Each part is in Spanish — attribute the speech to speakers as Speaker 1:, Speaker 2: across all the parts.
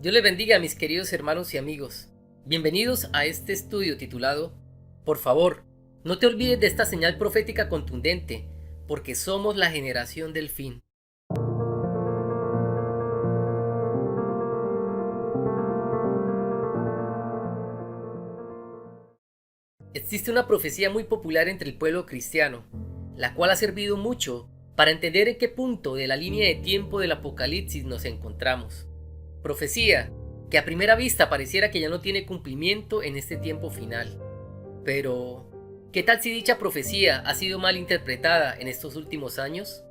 Speaker 1: Dios les bendiga, mis queridos hermanos y amigos. Bienvenidos a este estudio titulado Por favor, no te olvides de esta señal profética contundente, porque somos la generación del fin. Existe una profecía muy popular entre el pueblo cristiano, la cual ha servido mucho para entender en qué punto de la línea de tiempo del Apocalipsis nos encontramos. Profecía que a primera vista pareciera que ya no tiene cumplimiento en este tiempo final. Pero, ¿qué tal si dicha profecía ha sido mal interpretada en estos últimos años?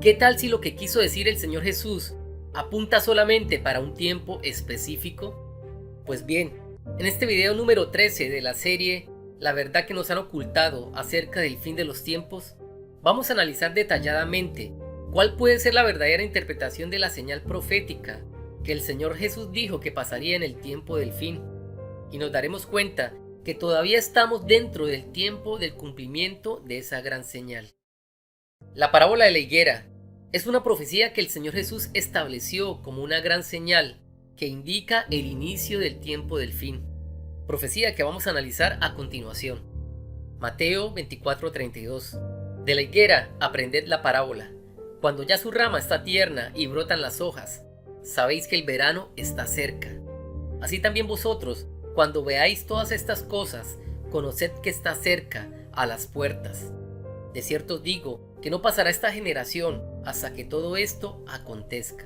Speaker 1: ¿Qué tal si lo que quiso decir el Señor Jesús apunta solamente para un tiempo específico? Pues bien, en este video número 13 de la serie La verdad que nos han ocultado acerca del fin de los tiempos, vamos a analizar detalladamente cuál puede ser la verdadera interpretación de la señal profética que el Señor Jesús dijo que pasaría en el tiempo del fin, y nos daremos cuenta que todavía estamos dentro del tiempo del cumplimiento de esa gran señal. La parábola de la higuera es una profecía que el Señor Jesús estableció como una gran señal que indica el inicio del tiempo del fin, profecía que vamos a analizar a continuación. Mateo 24:32. De la higuera aprended la parábola. Cuando ya su rama está tierna y brotan las hojas, sabéis que el verano está cerca. Así también vosotros, cuando veáis todas estas cosas, conoced que está cerca, a las puertas. De cierto os digo que no pasará esta generación hasta que todo esto acontezca.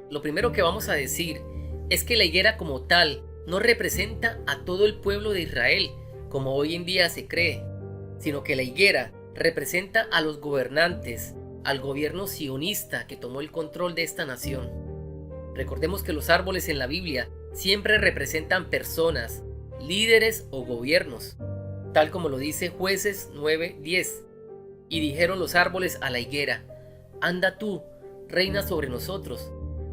Speaker 1: Lo primero que vamos a decir es que la higuera como tal no representa a todo el pueblo de Israel, como hoy en día se cree, sino que la higuera representa a los gobernantes, al gobierno sionista que tomó el control de esta nación. Recordemos que los árboles en la Biblia siempre representan personas, líderes o gobiernos, tal como lo dice Jueces 9:10. Y dijeron los árboles a la higuera: anda tú, reina sobre nosotros.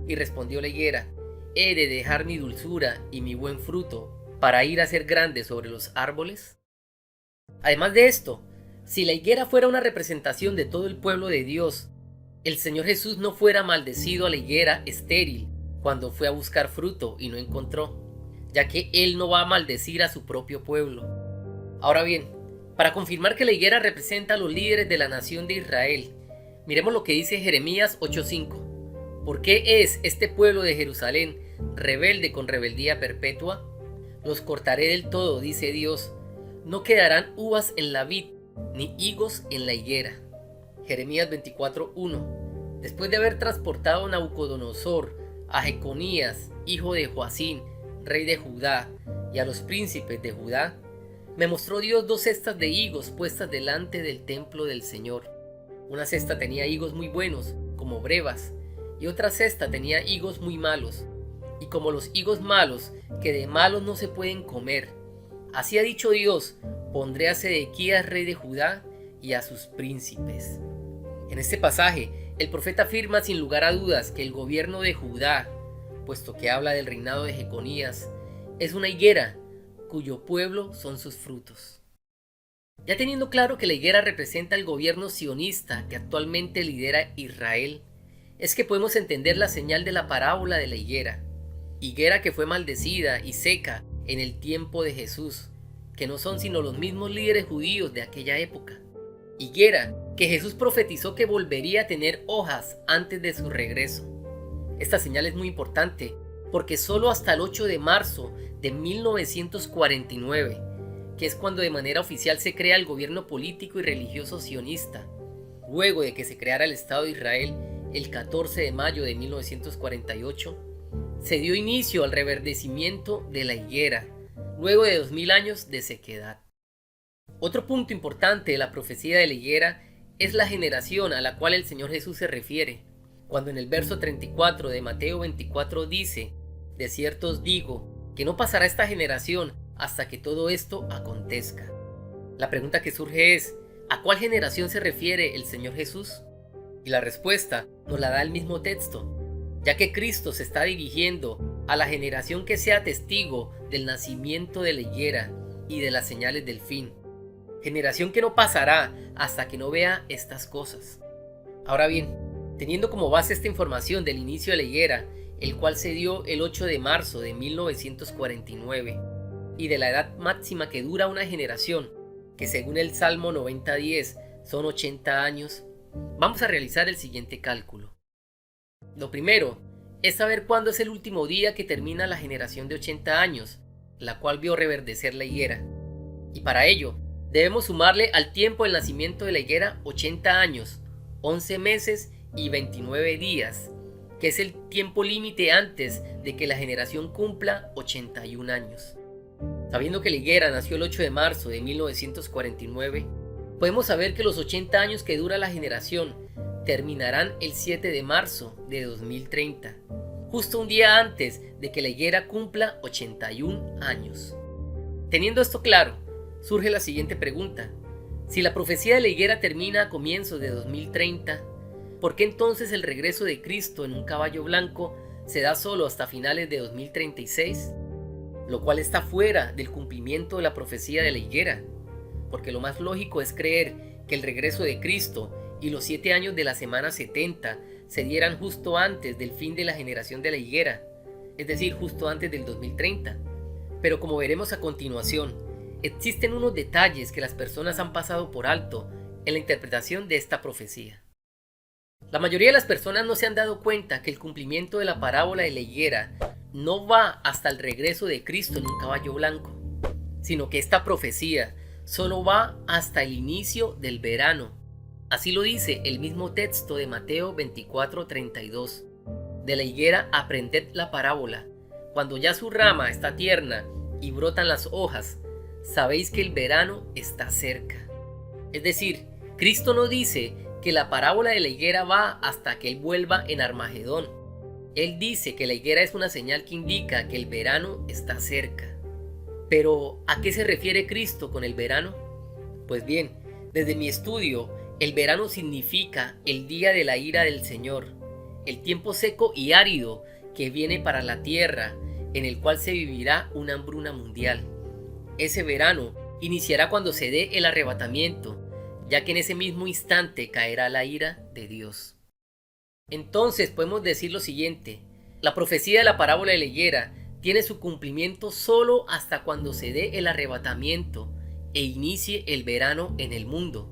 Speaker 1: Y respondió la higuera: ¿he de dejar mi dulzura y mi buen fruto para ir a ser grande sobre los árboles? Además de esto, si la higuera fuera una representación de todo el pueblo de Dios, el Señor Jesús no fuera maldecido a la higuera estéril cuando fue a buscar fruto y no encontró, ya que Él no va a maldecir a su propio pueblo. Ahora bien, para confirmar que la higuera representa a los líderes de la nación de Israel, miremos lo que dice Jeremías 8:5. ¿Por qué es este pueblo de Jerusalén rebelde con rebeldía perpetua? Los cortaré del todo, dice Dios. No quedarán uvas en la vid, ni higos en la higuera. Jeremías 24:1. Después de haber transportado a Nabucodonosor, a Jeconías, hijo de Joacín, rey de Judá, y a los príncipes de Judá, me mostró Dios 2 cestas de higos puestas delante del templo del Señor. Una cesta tenía higos muy buenos, como brevas, y otra cesta tenía higos muy malos, y como los higos malos, que de malos no se pueden comer. Así ha dicho Dios: pondré a Sedequías rey de Judá y a sus príncipes. En este pasaje, el profeta afirma sin lugar a dudas que el gobierno de Judá, puesto que habla del reinado de Jeconías, es una higuera cuyo pueblo son sus frutos. Ya teniendo claro que la higuera representa el gobierno sionista que actualmente lidera Israel, es que podemos entender la señal de la parábola de la higuera que fue maldecida y seca en el tiempo de Jesús, que no son sino los mismos líderes judíos de aquella época. Higuera que Jesús profetizó que volvería a tener hojas antes de su regreso. Esta señal es muy importante porque solo hasta el 8 de marzo de 1949, que es cuando de manera oficial se crea el gobierno político y religioso sionista, luego de que se creara el Estado de Israel el 14 de mayo de 1948, se dio inicio al reverdecimiento de la higuera, luego de 2000 años de sequedad. Otro punto importante de la profecía de la higuera es la generación a la cual el Señor Jesús se refiere, cuando en el verso 34 de Mateo 24 dice: de cierto os digo que no pasará esta generación hasta que todo esto acontezca. La pregunta que surge es: ¿a cuál generación se refiere el Señor Jesús? Y la respuesta nos la da el mismo texto, ya que Cristo se está dirigiendo a la generación que sea testigo del nacimiento de la higuera y de las señales del fin. Generación que no pasará hasta que no vea estas cosas. Ahora bien, teniendo como base esta información del inicio de la higuera el cual se dio el 8 de marzo de 1949, y de la edad máxima que dura una generación, que según el Salmo 90:10 son 80 años, vamos a realizar el siguiente cálculo. Lo primero es saber cuándo es el último día que termina la generación de 80 años, la cual vio reverdecer la higuera. Y para ello, debemos sumarle al tiempo del nacimiento de la higuera 80 años, 11 meses y 29 días, que es el tiempo límite antes de que la generación cumpla 81 años. Sabiendo que la higuera nació el 8 de marzo de 1949, podemos saber que los 80 años que dura la generación terminarán el 7 de marzo de 2030, justo un día antes de que la higuera cumpla 81 años. Teniendo esto claro, surge la siguiente pregunta. Si la profecía de la higuera termina a comienzos de 2030, ¿por qué entonces el regreso de Cristo en un caballo blanco se da solo hasta finales de 2036? Lo cual está fuera del cumplimiento de la profecía de la higuera, porque lo más lógico es creer que el regreso de Cristo y los 7 años de la semana 70 se dieran justo antes del fin de la generación de la higuera, es decir, justo antes del 2030. Pero como veremos a continuación, existen unos detalles que las personas han pasado por alto en la interpretación de esta profecía. La mayoría de las personas no se han dado cuenta que el cumplimiento de la parábola de la higuera no va hasta el regreso de Cristo en un caballo blanco, sino que esta profecía solo va hasta el inicio del verano. Así lo dice el mismo texto de Mateo 24:32. De la higuera aprended la parábola. Cuando ya su rama está tierna y brotan las hojas, sabéis que el verano está cerca. Es decir, Cristo no dice que la parábola de la higuera va hasta que Él vuelva en Armagedón. Él dice que la higuera es una señal que indica que el verano está cerca. Pero, ¿a qué se refiere Cristo con el verano? Pues bien, desde mi estudio, el verano significa el día de la ira del Señor, el tiempo seco y árido que viene para la tierra, en el cual se vivirá una hambruna mundial. Ese verano iniciará cuando se dé el arrebatamiento, ya que en ese mismo instante caerá la ira de Dios. Entonces podemos decir lo siguiente: la profecía de la parábola de la higuera tiene su cumplimiento solo hasta cuando se dé el arrebatamiento e inicie el verano en el mundo,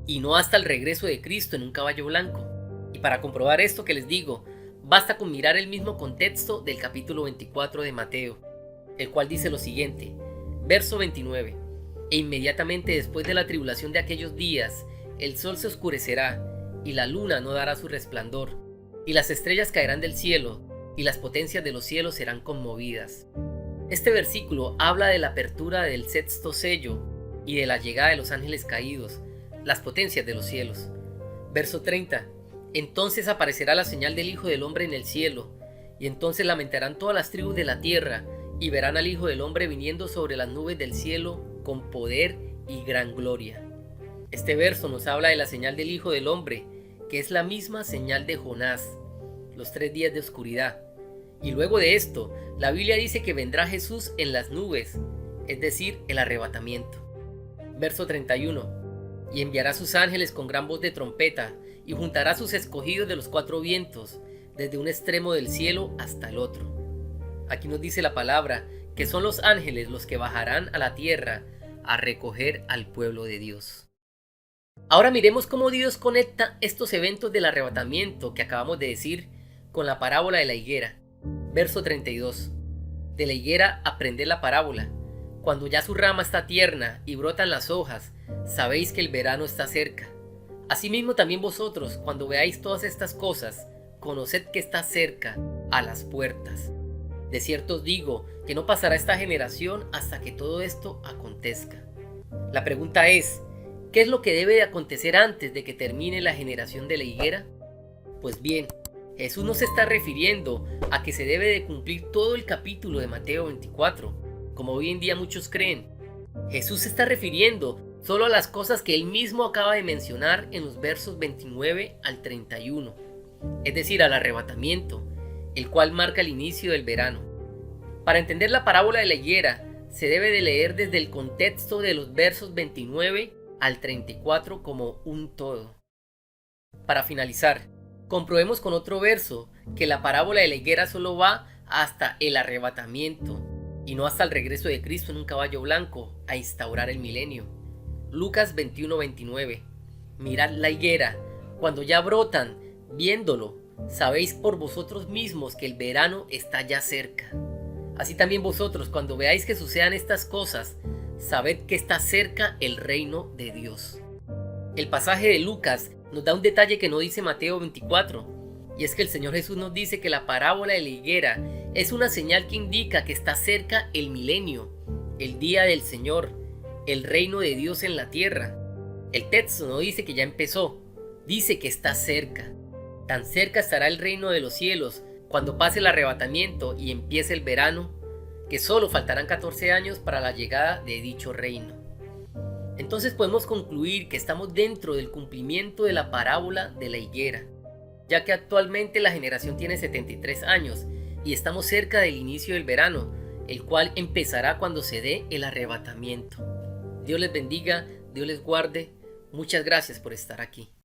Speaker 1: y no hasta el regreso de Cristo en un caballo blanco. Y para comprobar esto que les digo, basta con mirar el mismo contexto del capítulo 24 de Mateo, el cual dice lo siguiente, verso 29: E inmediatamente después de la tribulación de aquellos días, el sol se oscurecerá, y la luna no dará su resplandor, y las estrellas caerán del cielo, y las potencias de los cielos serán conmovidas. Este versículo habla de la apertura del sexto sello y de la llegada de los ángeles caídos, las potencias de los cielos. Verso 30: Entonces aparecerá la señal del Hijo del Hombre en el cielo, y entonces lamentarán todas las tribus de la tierra, y verán al Hijo del Hombre viniendo sobre las nubes del cielo con poder y gran gloria. Este verso nos habla de la señal del Hijo del Hombre, que es la misma señal de Jonás, los 3 días de oscuridad. Y luego de esto, la Biblia dice que vendrá Jesús en las nubes, es decir, el arrebatamiento. Verso 31: Y enviará sus ángeles con gran voz de trompeta, y juntará a sus escogidos de los 4 vientos, desde un extremo del cielo hasta el otro. Aquí nos dice la palabra que son los ángeles los que bajarán a la tierra a recoger al pueblo de Dios. Ahora miremos cómo Dios conecta estos eventos del arrebatamiento que acabamos de decir con la parábola de la higuera. Verso 32: De la higuera aprended la parábola. Cuando ya su rama está tierna y brotan las hojas, sabéis que el verano está cerca. Asimismo también vosotros, cuando veáis todas estas cosas, conoced que está cerca, a las puertas. De cierto os digo que no pasará esta generación hasta que todo esto acontezca. La pregunta es, ¿qué es lo que debe de acontecer antes de que termine la generación de la higuera? Pues bien, Jesús no se está refiriendo a que se debe de cumplir todo el capítulo de Mateo 24, como hoy en día muchos creen. Jesús se está refiriendo solo a las cosas que él mismo acaba de mencionar en los versos 29 al 31, es decir, al arrebatamiento, el cual marca el inicio del verano. Para entender la parábola de la higuera, se debe de leer desde el contexto de los versos 29 al 34 como un todo. Para finalizar, comprobemos con otro verso que la parábola de la higuera solo va hasta el arrebatamiento y no hasta el regreso de Cristo en un caballo blanco a instaurar el milenio. Lucas 21:29. Mirad la higuera, cuando ya brotan, viéndolo, sabéis por vosotros mismos que el verano está ya cerca. Así también vosotros, cuando veáis que sucedan estas cosas, sabed que está cerca el reino de Dios. El pasaje de Lucas nos da un detalle que no dice Mateo 24, y es que el Señor Jesús nos dice que la parábola de la higuera es una señal que indica que está cerca el milenio, el día del Señor, el reino de Dios en la tierra. El texto no dice que ya empezó, dice que está cerca. Tan cerca estará el reino de los cielos cuando pase el arrebatamiento y empiece el verano, que solo faltarán 14 años para la llegada de dicho reino. Entonces podemos concluir que estamos dentro del cumplimiento de la parábola de la higuera, ya que actualmente la generación tiene 73 años y estamos cerca del inicio del verano, el cual empezará cuando se dé el arrebatamiento. Dios les bendiga, Dios les guarde. Muchas gracias por estar aquí.